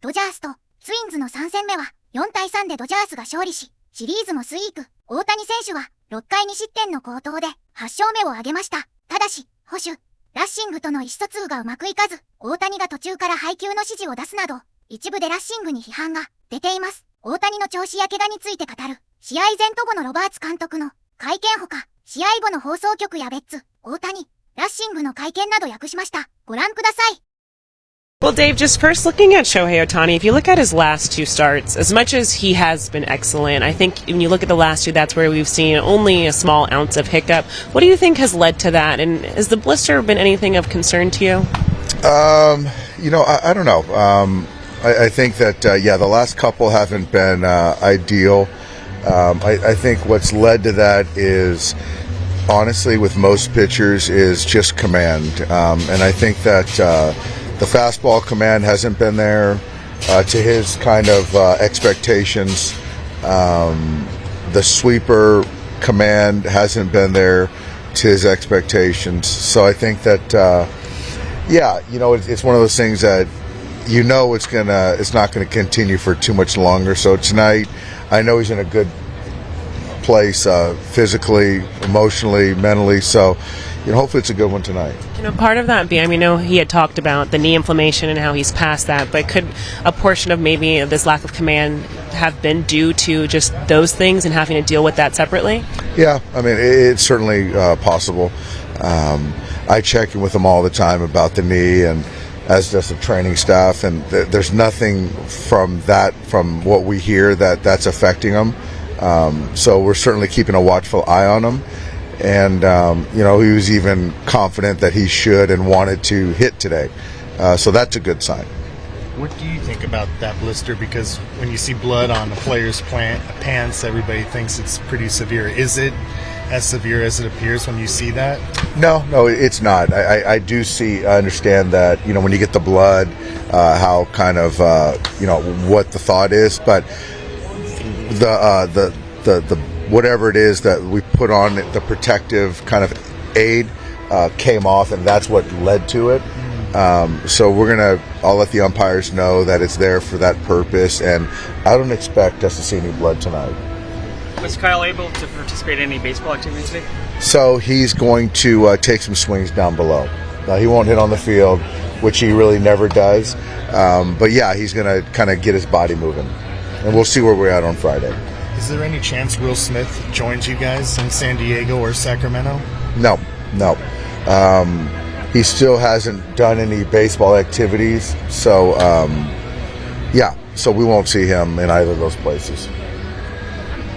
ドジャースとツインズの3戦目は4対3でドジャースが勝利し、シリーズもスイープ。大谷選手は6回2失点の好投で8勝目を挙げました。ただし、捕手、ラッシングとの意思疎通がうまくいかず、大谷が途中から配球の指示を出すなど、一部でラッシングに批判が出ています。大谷の調子や怪我について語る、試合前と後のロバーツ監督の会見ほか、試合後の放送局や別、大谷、ラッシングの会見など訳しました。ご覧ください。Well, Dave, just first looking at Shohei Ohtani, if you look at his last two starts, as much as he has been excellent, I think when you look at the last two, that's where we've seen only a small ounce of hiccup. What do you think has led to that? And has the blister been anything of concern to you? I don't know. I think that, the last couple haven't been ideal. I think what's led to that is, honestly, with most pitchers, is just command. And I think that the fastball command hasn't been there to his kind of expectations. The sweeper command hasn't been there to his expectations. So I think that, it's one of those things that it's not gonna continue for too much longer. So tonight, I know he's in a good place physically, emotionally, mentally. So, hopefully it's a good one tonight. Part of that being, I know he had talked about the knee inflammation and how he's past that, but could a portion of maybe this lack of command have been due to just those things and having to deal with that separately? Yeah, I mean, it's certainly possible. I check in with him all the time about the knee, and as does the training staff, and there's nothing from what we hear that's affecting him. So we're certainly keeping a watchful eye on him. And, he was even confident that he should and wanted to hit today. So that's a good sign. What do you think about that blister? Because when you see blood on a player's pants, everybody thinks it's pretty severe. Is it as severe as it appears when you see that? No, it's not. I do understand that, when you get the blood, how kind of, what the thought is. But the whatever it is that we put on the protective kind of aid came off, and that's what led to it. So I'll let the umpires know that it's there for that purpose, and I don't expect us to see any blood tonight. Was Kyle able to participate in any baseball activity today? So he's going to take some swings down below. He won't hit on the field, which he really never does. But yeah, he's going to kind of get his body moving, and we'll see where we're at on Friday. Is there any chance Will Smith joins you guys in San Diego or Sacramento? No. He still hasn't done any baseball activities, so so we won't see him in either of those places.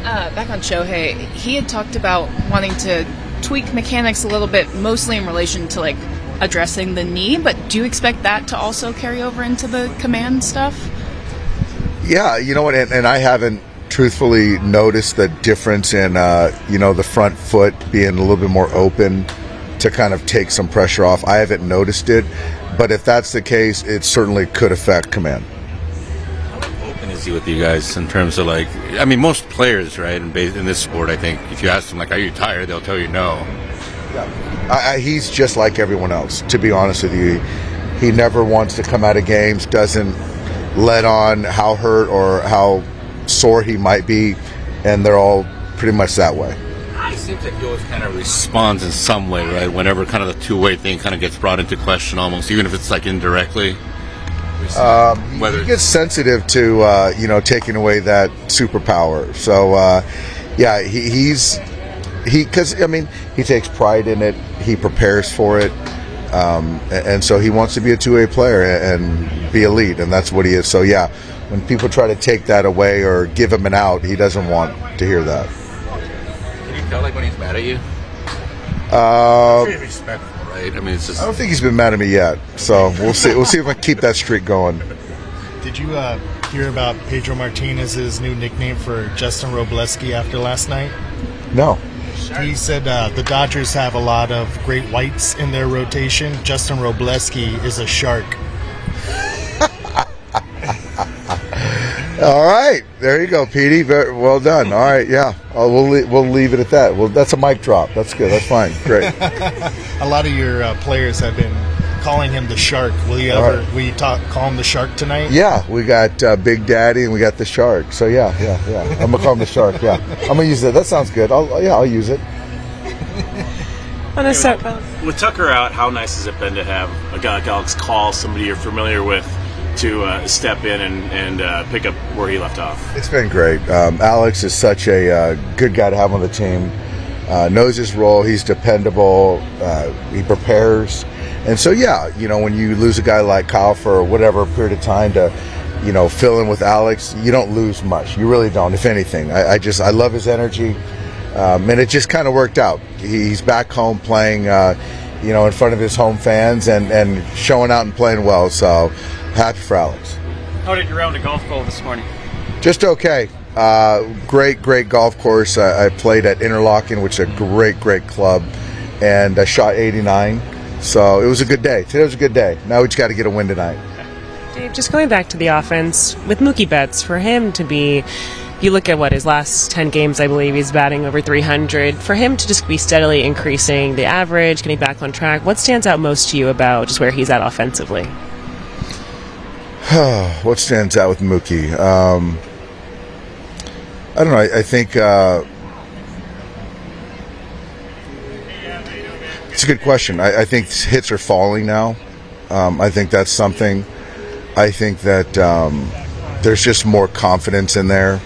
Back on Shohei, he had talked about wanting to tweak mechanics a little bit, mostly in relation to addressing the knee, but do you expect that to also carry over into the command stuff? Yeah, you know what, and I haven't truthfully noticed the difference in the front foot being a little bit more open to kind of take some pressure off. I haven't noticed it, but if that's the case, it certainly could affect command. How open is he with you guys in terms of most players, right, in this sport, I think if you ask them are you tired, they'll tell you no. Yeah. He's just like everyone else, to be honest with you. He never wants to come out of games, doesn't let on how hurt or how sore he might be, and they're all pretty much that way. It seems like he always kind of responds in some way, right? Whenever kind of the two-way thing kind of gets brought into question, almost, even if it's indirectly. He gets sensitive to taking away that superpower. So he takes pride in it. He prepares for it, and so he wants to be a two-way player and be elite, and that's what he is. So yeah. When people try to take that away or give him an out, he doesn't want to hear that. Can you tell when he's mad at you? Pretty respectful, right? It's just. I don't think he's been mad at me yet, so we'll see. We'll see if I can keep that streak going. Did you hear about Pedro Martinez's new nickname for Justin Robleski after last night? No. He said the Dodgers have a lot of great whites in their rotation. Justin Robleski is a shark. All right, there you go, Petey. Very well done. All right, yeah, we'll leave it at that. Well, that's a mic drop. That's good. That's fine. Great. A lot of your players have been calling him the Shark. Will you call him the Shark tonight? Yeah, we got Big Daddy and we got the Shark. So yeah. I'm gonna call him the Shark. Yeah, I'm gonna use that. That sounds good. I'll use it. On a set. With Tucker out, how nice has it been to have a guy like Alex call somebody you're familiar with to step in and pick up where he left off? It's been great. Alex is such a good guy to have on the team. Knows his role. He's dependable. He prepares. And so, yeah, when you lose a guy like Kyle for whatever period of time to, fill in with Alex, you don't lose much. You really don't, if anything. I love his energy. And it just kind of worked out. He's back home playing, in front of his home fans and showing out and playing well. So happy for Alex. How did your round of golf go this morning? Just okay. Great golf course. I played at Interlaken, which is a great club, and I shot 89. So it was a good day. Today was a good day. Now we just got to get a win tonight. Dave, just going back to the offense, with Mookie Betts, for him to be, you look at his last 10 games, I believe he's batting over 300. For him to just be steadily increasing the average, getting back on track, what stands out most to you about just where he's at offensively? What stands out with Mookie? I don't know. I think it's a good question. I think hits are falling now. I think that's something. I think that there's just more confidence in there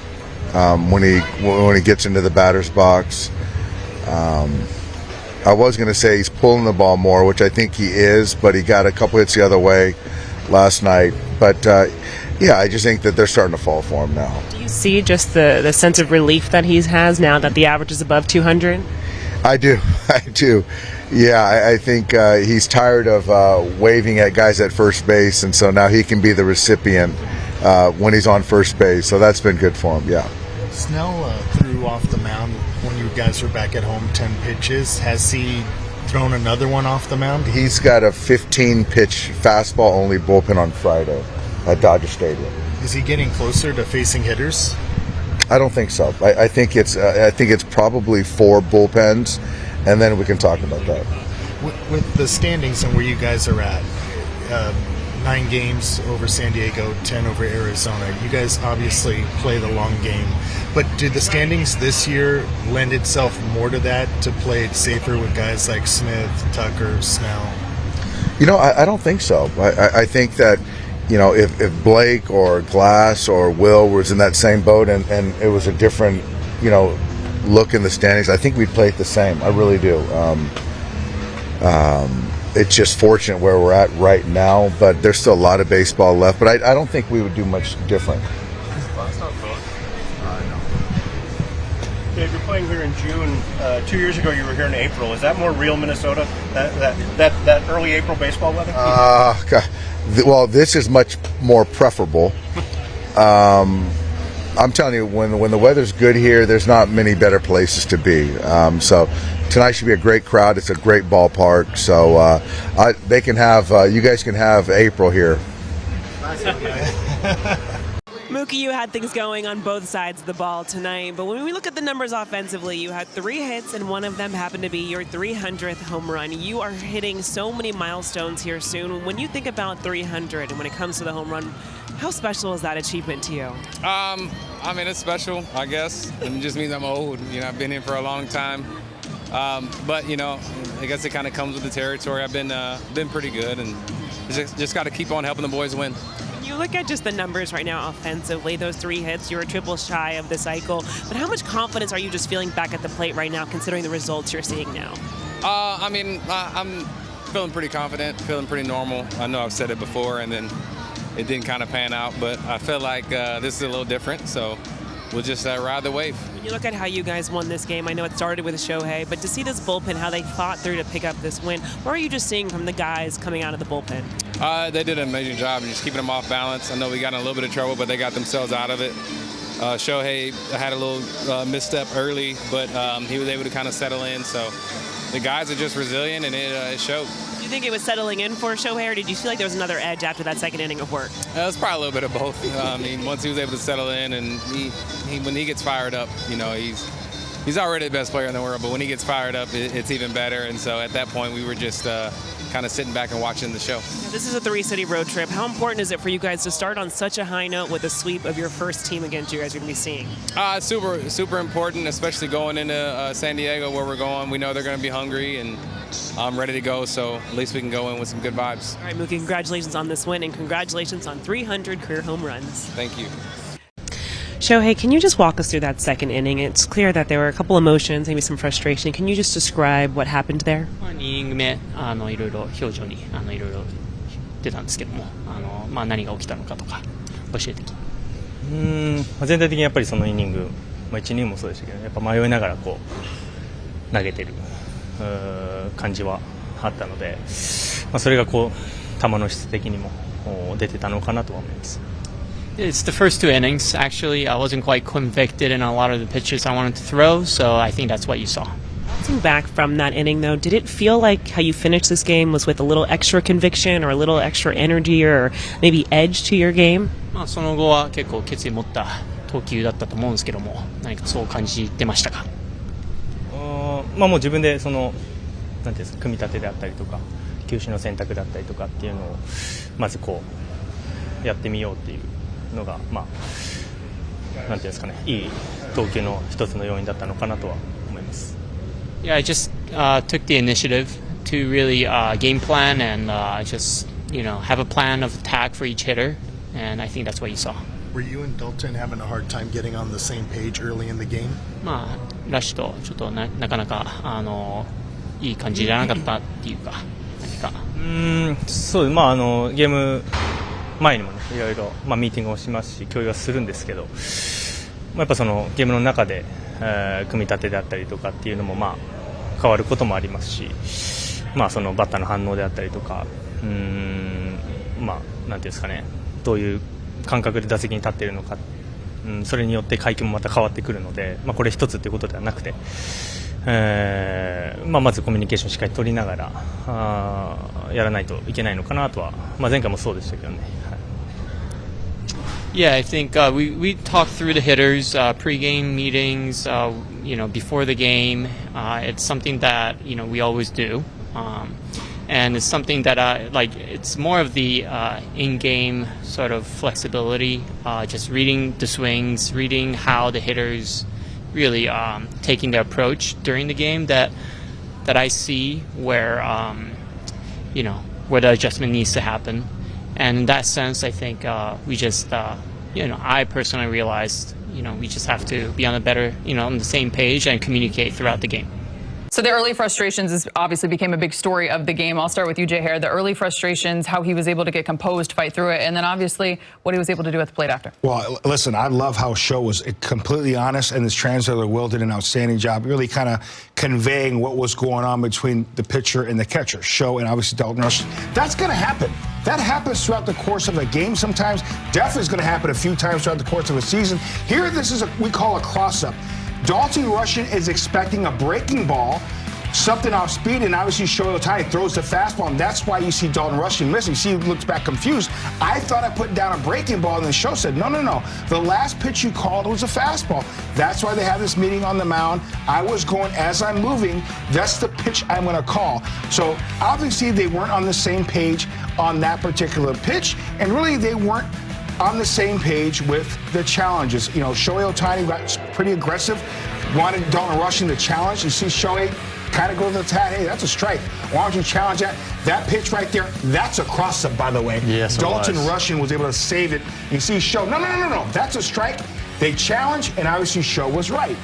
when he gets into the batter's box. I was going to say he's pulling the ball more, which I think he is, but he got a couple hits the other way last night. But I just think that they're starting to fall for him now. Do you see just the sense of relief that he has now that the average is above 200? I do. Yeah, I think he's tired of waving at guys at first base, and so now he can be the recipient when he's on first base. So that's been good for him, yeah. Snell threw off the mound when you guys were back at home 10 pitches. Has he thrown another one off the mound? He's got a 15-pitch fastball-only bullpen on Friday at Dodger Stadium. Is he getting closer to facing hitters? I don't think so. I think it's probably 4 bullpens, and then we can talk about that. With the standings and where you guys are at, 9 games over San Diego, 10 over Arizona. You guys obviously play the long game, but do the standings this year lend itself more to that, to play it safer with guys like Smith, Tucker, Snell? I don't think so. I think that if Blake or Glass or Will was in that same boat and it was a different, look in the standings, I think we'd play it the same. I really do. It's just fortunate where we're at right now, but there's still a lot of baseball left. But I don't think we would do much different. Dave, you're playing here in June. 2 years ago, you were here in April. Is that more real Minnesota? That early April baseball weather? Well, this is much more preferable. I'm telling you, when the weather's good here, there's not many better places to be. So tonight should be a great crowd. It's a great ballpark. So they can have, you guys can have April here. Mookie, you had things going on both sides of the ball tonight, but when we look at the numbers offensively, you had 3 hits, and one of them happened to be your 300th home run. You are hitting so many milestones here soon. When you think about 300 and when it comes to the home run, how special is that achievement to you? I mean, it's special, I guess. It just means I'm old. I've been here for a long time. But, I guess it kind of comes with the territory. I've been pretty good, and just got to keep on helping the boys win. You look at just the numbers right now offensively, those 3 hits, you're a triple shy of the cycle, but how much confidence are you just feeling back at the plate right now considering the results you're seeing now? I'm feeling pretty confident, feeling pretty normal. I know I've said it before and then it didn't kind of pan out, but I feel like this is a little different, so we'll just ride the wave. When you look at how you guys won this game, I know it started with Shohei, but to see this bullpen, how they fought through to pick up this win, what are you just seeing from the guys coming out of the bullpen? They did an amazing job of just keeping them off balance. I know we got in a little bit of trouble, but they got themselves out of it. Shohei had a little misstep early, but he was able to kind of settle in. So the guys are just resilient, and it showed. Do you think it was settling in for Shohei, or did you feel like there was another edge after that second inning of work? It was probably a little bit of both. Once he was able to settle in, and when he gets fired up, he's already the best player in the world, but when he gets fired up, it's even better. And so at that point, we were just kind of sitting back and watching the show. This is a three-city road trip. How important is it for you guys to start on such a high note with a sweep of your first team against you guys are going to be seeing? Super important, especially going into San Diego where we're going. We know they're going to be hungry, and I'm ready to go, so at least we can go in with some good vibes. All right, Mookie, congratulations on this win, and congratulations on 300 career home runs. Thank you. Shohei, can you just walk us through that second inning? It's clear that there were a couple emotions, maybe some frustration. Can you just describe what happened there? 2イニング目いろいろ表情にいろいろ出たんですけども何が起きたのかとか教えてき全体的にやっぱりそのイニング、1イニングもそうでしたけどやっぱ迷いながらこう投げてる感じはあったので、それがこう球の質的にも出てたのかなとは思います。It's the first two innings. Actually, I wasn't quite convicted in a lot of the pitches I wanted to throw, so I think that's what you saw. Bouncing back from that inning, though, did it feel like how you finished this game was with a little extra conviction or a little extra energy or maybe edge to your game? その後は結構決意持った投球だったと思うんですけども、何かそう感じてましたか？もう自分でそのなんていうんですか、組み立てであったりとか球種の選択だったりとかっていうのをまずこうやってみようっていうのがなんていうんですかね、いい投球の一つの要因だったのかなとは思います。Yeah, I just took the initiative to really game plan and just have a plan of attack for each hitter, and I think that's what you saw. Were you and Dalton having a hard time getting on the same page early in the game? ラッシュとちょっとなかなかいい感じじゃなかったっていうか何か。そうゲーム前にもねいろいろミーティングをしますし共有はするんですけど、やっぱそのゲームの中で、組み立てであったりとかっていうのも変わることもありますし、そのバッターの反応であったりとかなんていうんですかね、どういう感覚で打席に立っているのか、それによって回球もまた変わってくるので、これ一つということではなくて、まずコミュニケーションしっかり取りながらやらないといけないのかなとは、前回もそうでしたけどね。Yeah, I think we talked through the hitters, pre-game meetings, before the game. It's something that we always do, and it's something that it's more of the in-game sort of flexibility, just reading the swings, reading how the hitters really taking the approach during the game that I see where where the adjustment needs to happen. And in that sense, I think we just, I personally realized, we just have to be on a better, on the same page and communicate throughout the game. So the early frustrations obviously became a big story of the game. I'll start with you, Jay Hare. The early frustrations, how he was able to get composed, fight through it, and then obviously what he was able to do at the plate after. Well, listen, I love how Sho was completely honest, and his translator, Will, did an outstanding job really kind of conveying what was going on between the pitcher and the catcher, Sho and obviously Dalton Rushing. That's going to happen. That happens throughout the course of a game sometimes. Definitely is going to happen a few times throughout the course of a season. Here, this is we call a cross-up. Dalton Rushing is expecting a breaking ball, something off speed, and obviously Shohei Ohtani throws the fastball, and that's why you see Dalton Rushing missing. See, he looks back confused. I thought I put down a breaking ball, and then Sho said, no. The last pitch you called was a fastball. That's why they have this meeting on the mound. I was going, as I'm moving, that's the pitch I'm going to call. So obviously they weren't on the same page on that particular pitch, and really they weren't on the same page with the challenges. Shohei Ohtani got pretty aggressive, wanted Dalton Rushing to challenge. You see Shohei kind of go to the attack. Hey, that's a strike. Why don't you challenge that? That pitch right there, that's a cross-up, by the way. Yes, Dalton Rushing was able to save it. You see Sho, no, that's a strike. They challenge, and obviously Sho was right.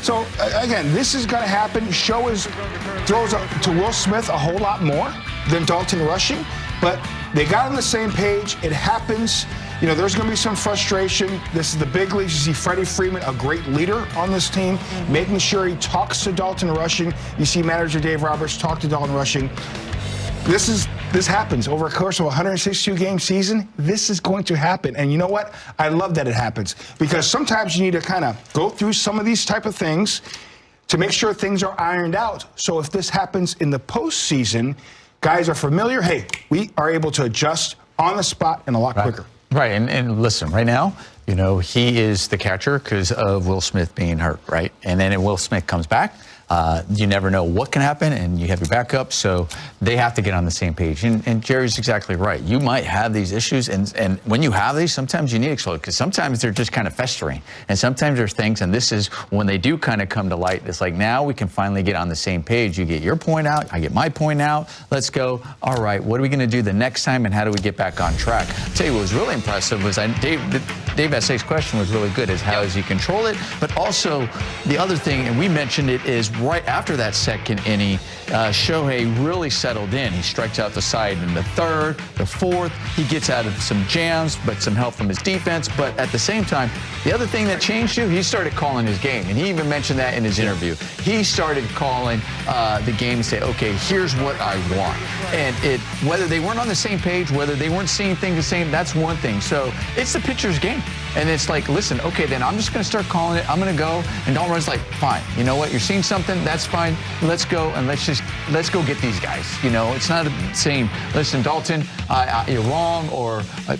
So, again, this is going to happen. Sho throws to Will Smith a whole lot more than Dalton Rushing, but they got on the same page. It happens. There's going to be some frustration. This is the big leagues. You see Freddie Freeman, a great leader on this team, making sure he talks to Dalton Rushing. You see manager Dave Roberts talk to Dalton Rushing. This happens over a course of a 162-game season. This is going to happen. And you know what? I love that it happens, because sometimes you need to kind of go through some of these type of things to make sure things are ironed out. So if this happens in the postseason, guys are familiar. Hey, we are able to adjust on the spot and a lot quicker. Right, and listen, right now, he is the catcher because of Will Smith being hurt, right? And then Will Smith comes back, You never know what can happen, and you have your backup, so they have to get on the same page. And Jerry's exactly right. You might have these issues, and when you have these, sometimes you need explode, because sometimes they're just kind of festering, and sometimes there's things, and this is when they do kind of come to light. It's like, now we can finally get on the same page. You get your point out, I get my point out. Let's go. All right, what are we going to do the next time, and how do we get back on track? I'll tell you what was really impressive was Dave S.A.'s question was really good, is how does he control it? But also, the other thing, and we mentioned it, is right after that second inning, Shohei really settled in. He strikes out the side in the third, the fourth. He gets out of some jams, but some help from his defense. But at the same time, the other thing that changed too, he started calling his game. And he even mentioned that in his interview. He started calling the game and say, okay, here's what I want. And whether they weren't on the same page, whether they weren't seeing things the same, that's one thing. So it's the pitcher's game. And it's like, listen, okay, then I'm just going to start calling it. I'm going to go. And Dalton Rushing's like, fine. You know what? You're seeing something. That's fine. Let's go. And let's go get these guys. You know, it's not saying, listen, Dalton, you're wrong.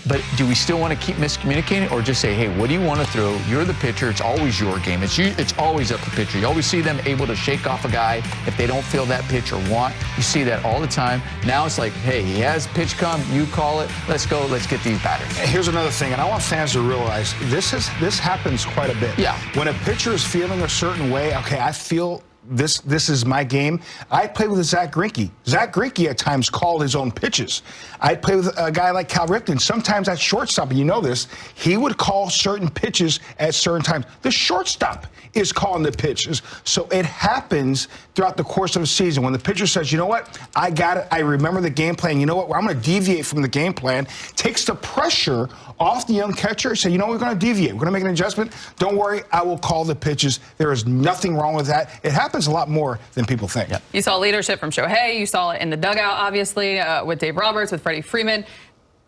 But do we still want to keep miscommunicating, or just say, hey, what do you want to throw? You're the pitcher. It's always your game. It's always up to the pitcher. You always see them able to shake off a guy if they don't feel that pitch or want. You see that all the time. Now it's like, hey, he has pitch come. You call it. Let's go. Let's get these batters. Here's another thing, and I want fans to realize this happens quite a bit. Yeah. When a pitcher is feeling a certain way, okay, I feel this is my game. I played with Zach Greinke. Zach Greinke at times called his own pitches. I played with a guy like Cal Ripken. Sometimes at shortstop, and you know this, he would call certain pitches at certain times. The shortstop is calling the pitches. So it happens throughout the course of a season. When the pitcher says, you know what, I got it, I remember the game plan, you know what, well, I'm going to deviate from the game plan, takes the pressure off the young catcher, say, you know, we're going to deviate, we're going to make an adjustment. Don't worry, I will call the pitches. There is nothing wrong with that. It happens a lot more than people think. Yep. You saw leadership from Shohei. You saw it in the dugout, obviously, with Dave Roberts, with Freddie Freeman.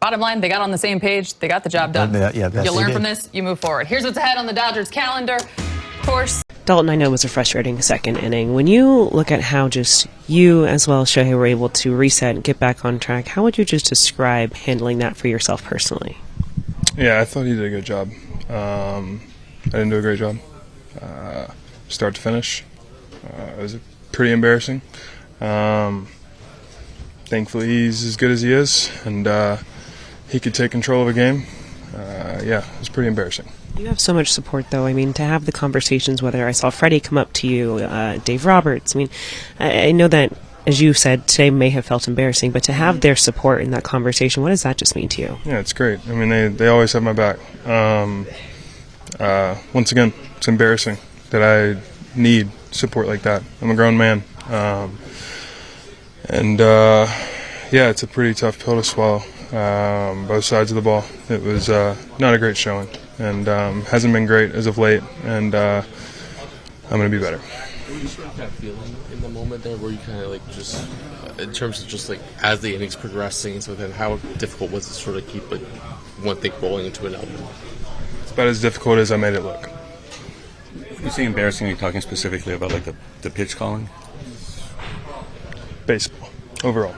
Bottom line, they got on the same page. They got the job done. You learn from this, you move forward. Here's what's ahead on the Dodgers calendar. Of course. Dalton, I know it was a frustrating second inning. When you look at how just you as well as Shohei were able to reset and get back on track, how would you just describe handling that for yourself personally? Yeah, I thought he did a good job. I didn't do a great job. Start to finish. It was pretty embarrassing. Thankfully, he's as good as he is, and he could take control of a game. Yeah, it was pretty embarrassing. You have so much support, though. I mean, to have the conversations, whether I saw Freddie come up to you, Dave Roberts. I mean, I know that, as you said, today may have felt embarrassing, but to have their support in that conversation, what does that just mean to you? Yeah, it's great. I mean, they always have my back. Once again, it's embarrassing that I need support like that. I'm a grown man. Yeah, it's a pretty tough pill to swallow. Both sides of the ball. It was not a great showing, and hasn't been great as of late, and I'm going to be better. Were you sort of that feeling in the moment there where you kind of like just, in terms of just like as the innings progressing, so then how difficult was it to sort of keep like one thing rolling into another? It's about as difficult as I made it look. When you say embarrassing, are you talking specifically about like the pitch calling? Baseball, overall.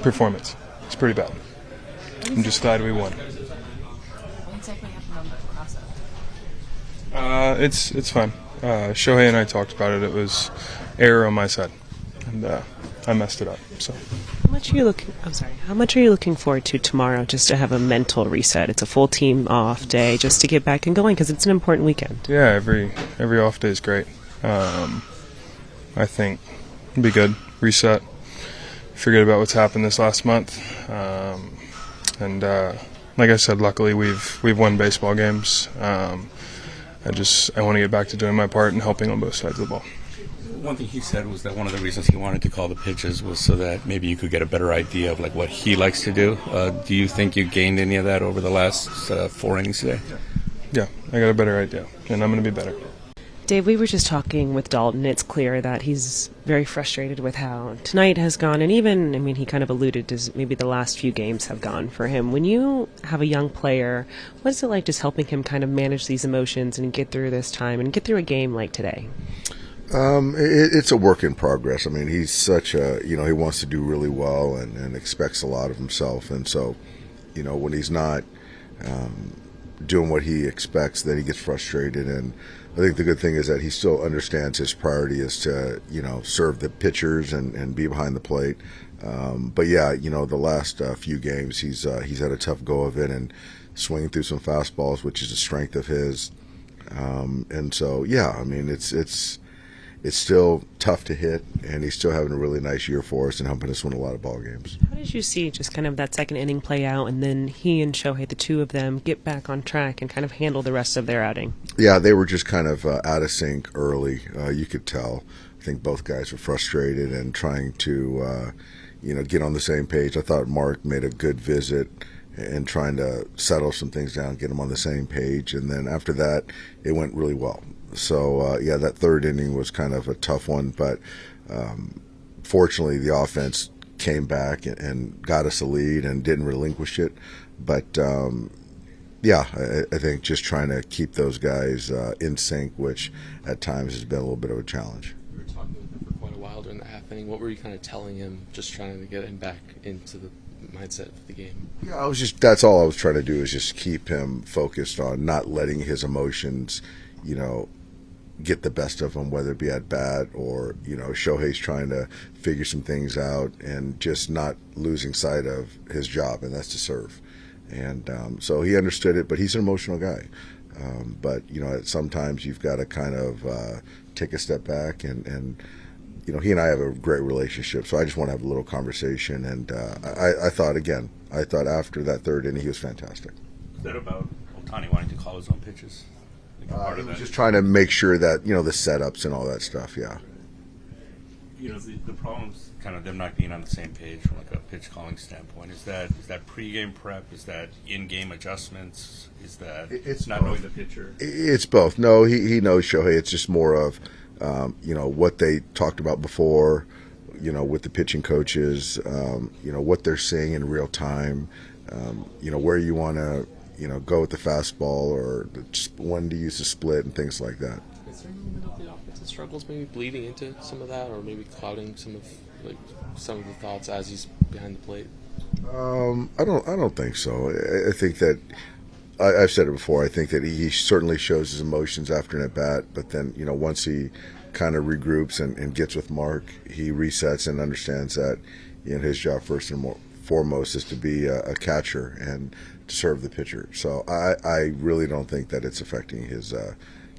Performance. It's pretty bad. I'm just glad we won. What exactly happened on the process? It's fine. Shohei and I talked about it. It was error on my side, and I messed it up. So. How much are you looking? I'm sorry. How much are you looking forward to tomorrow, just to have a mental reset? It's a full team off day, just to get back and going, because it's an important weekend. Yeah, every off day is great. I think it'll be good. Reset. Forget about what's happened this last month. And like I said, luckily we've won baseball games. I want to get back to doing my part and helping on both sides of the ball. One thing he said was that one of the reasons he wanted to call the pitches was so that maybe you could get a better idea of like what he likes to do. Do you think you gained any of that over the last 4 innings today? Yeah, I got a better idea, and I'm going to be better. Dave, we were just talking with Dalton. It's clear that he's very frustrated with how tonight has gone, and even, I mean, he kind of alluded to maybe the last few games have gone for him. When you have a young player, what is it like just helping him kind of manage these emotions and get through this time and get through a game like today? It's a work in progress. I mean, he's such a, he wants to do really well and expects a lot of himself. And so, when he's not doing what he expects, then he gets frustrated. And I think the good thing is that he still understands his priority is to, serve the pitchers and be behind the plate. But yeah, the last few games he's had a tough go of it and swinging through some fastballs, which is a strength of his. And so yeah, I mean it's still tough to hit, and he's still having a really nice year for us and helping us win a lot of ball games. How did you see just kind of that second inning play out, and then he and Shohei, the two of them, get back on track and kind of handle the rest of their outing? Yeah, they were just kind of out of sync early. You could tell. I think both guys were frustrated and trying to, get on the same page. I thought Mark made a good visit and trying to settle some things down, get them on the same page, and then after that, it went really well. So, yeah, that third inning was kind of a tough one, but fortunately the offense came back and got us a lead and didn't relinquish it. But, yeah, I think just trying to keep those guys in sync, which at times has been a little bit of a challenge. We were talking with him for quite a while during the half inning. What were you kind of telling him, just trying to get him back into the mindset of the game? Yeah, that's all I was trying to do, is just keep him focused on not letting his emotions, get the best of him, whether it be at bat or, Shohei's trying to figure some things out and just not losing sight of his job, and that's to serve. And so he understood it, but he's an emotional guy. But, sometimes you've got to kind of take a step back and he and I have a great relationship, so I just want to have a little conversation. And I thought after that third inning, he was fantastic. Is that about Ohtani wanting to call his own pitches? He was just trying to make sure that, the setups and all that stuff, yeah. The problem's kind of them not being on the same page from like a pitch calling standpoint. Is that pregame prep? Is that in-game adjustments? Is that it's not knowing the pitcher? It's both. No, he knows Shohei. It's just more of, what they talked about before, with the pitching coaches, what they're seeing in real time, where you want to, go with the fastball or when to use the split and things like that. Is there an element of the offensive struggles maybe bleeding into some of that, or maybe clouding some of the thoughts as he's behind the plate? I don't think so. I think that I've said it before. I think that he certainly shows his emotions after an at bat, but then once he kind of regroups and gets with Mark, he resets and understands that his job first and foremost is to be a catcher and to serve the pitcher. So I really don't think that it's affecting his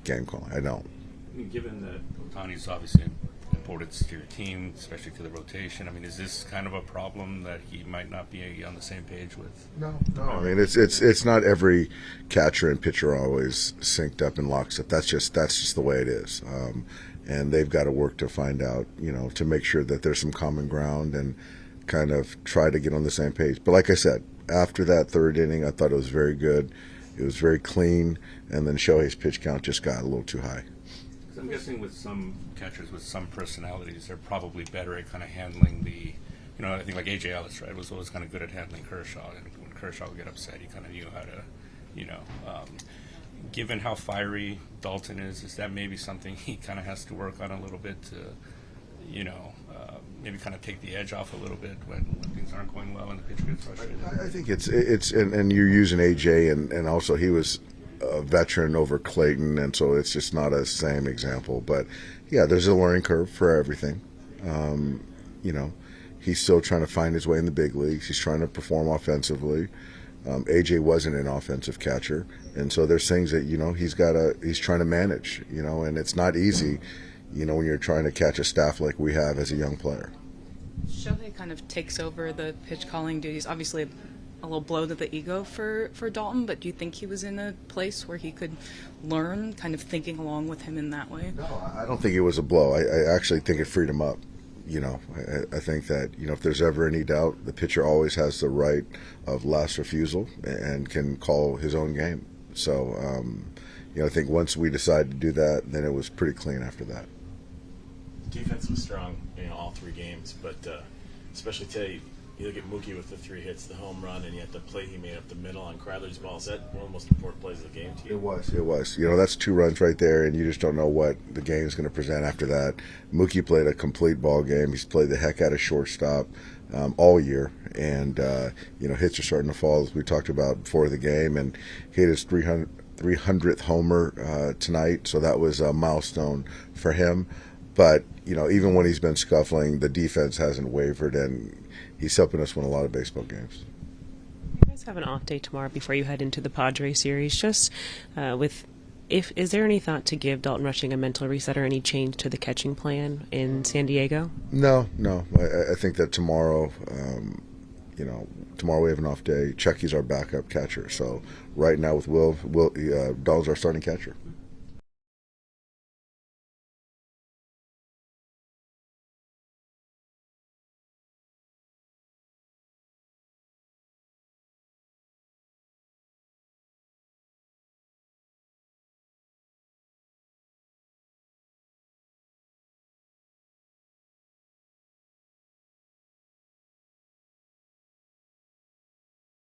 game calling. I don't. I mean, given that Ohtani's obviously important to your team, especially to the rotation, I mean, is this kind of a problem that he might not be on the same page with? No. I mean, it's not every catcher and pitcher always synced up and lockstep. That's just the way it is. And they've got to work to find out, to make sure that there's some common ground and kind of try to get on the same page. But like I said, after that third inning, I thought it was very good. It was very clean, and then Shohei's pitch count just got a little too high. I'm guessing with some catchers with some personalities, they're probably better at kind of handling the, I think like A.J. Ellis, right, was always kind of good at handling Kershaw, and when Kershaw would get upset, he kind of knew how to, given how fiery Dalton is that maybe something he kind of has to work on a little bit to, maybe kind of take the edge off a little bit when things aren't going well and the pitcher gets frustrated? I think it's and you're using A.J. and also he was a veteran over Clayton, and so it's just not a same example. But yeah, there's a learning curve for everything. He's still trying to find his way in the big leagues. He's trying to perform offensively. AJ wasn't an offensive catcher, and so there's things that he's trying to manage. And it's not easy. When you're trying to catch a staff like we have as a young player. Shohei kind of takes over the pitch calling duties. Obviously, a little blow to the ego for Dalton, but do you think he was in a place where he could learn, kind of thinking along with him in that way? No, I don't think it was a blow. I actually think it freed him up. I think that, if there's ever any doubt, the pitcher always has the right of last refusal and can call his own game. So, I think once we decided to do that, then it was pretty clean after that. Defense was strong, all three games, but especially today, You look at Mookie with the 3 hits, the home run, and yet the play he made up the middle on Crowder's ball. Is that one of the most important plays of the game to you? It was. You know, that's 2 runs right there, and you just don't know what the game is going to present after that. Mookie played a complete ball game. He's played the heck out of shortstop all year, and you know, hits are starting to fall, as we talked about before the game, and he hit his 300th homer tonight, so that was a milestone for him. But you know, even when he's been scuffling, the defense hasn't wavered, and he's helping us win a lot of baseball games. You guys have an off day tomorrow before you head into the Padres series. Just is there any thought to give Dalton Rushing a mental reset or any change to the catching plan in San Diego? No. I think that tomorrow, you know, tomorrow we have an off day. Chucky's our backup catcher, so right now with Will, Dalton's our starting catcher.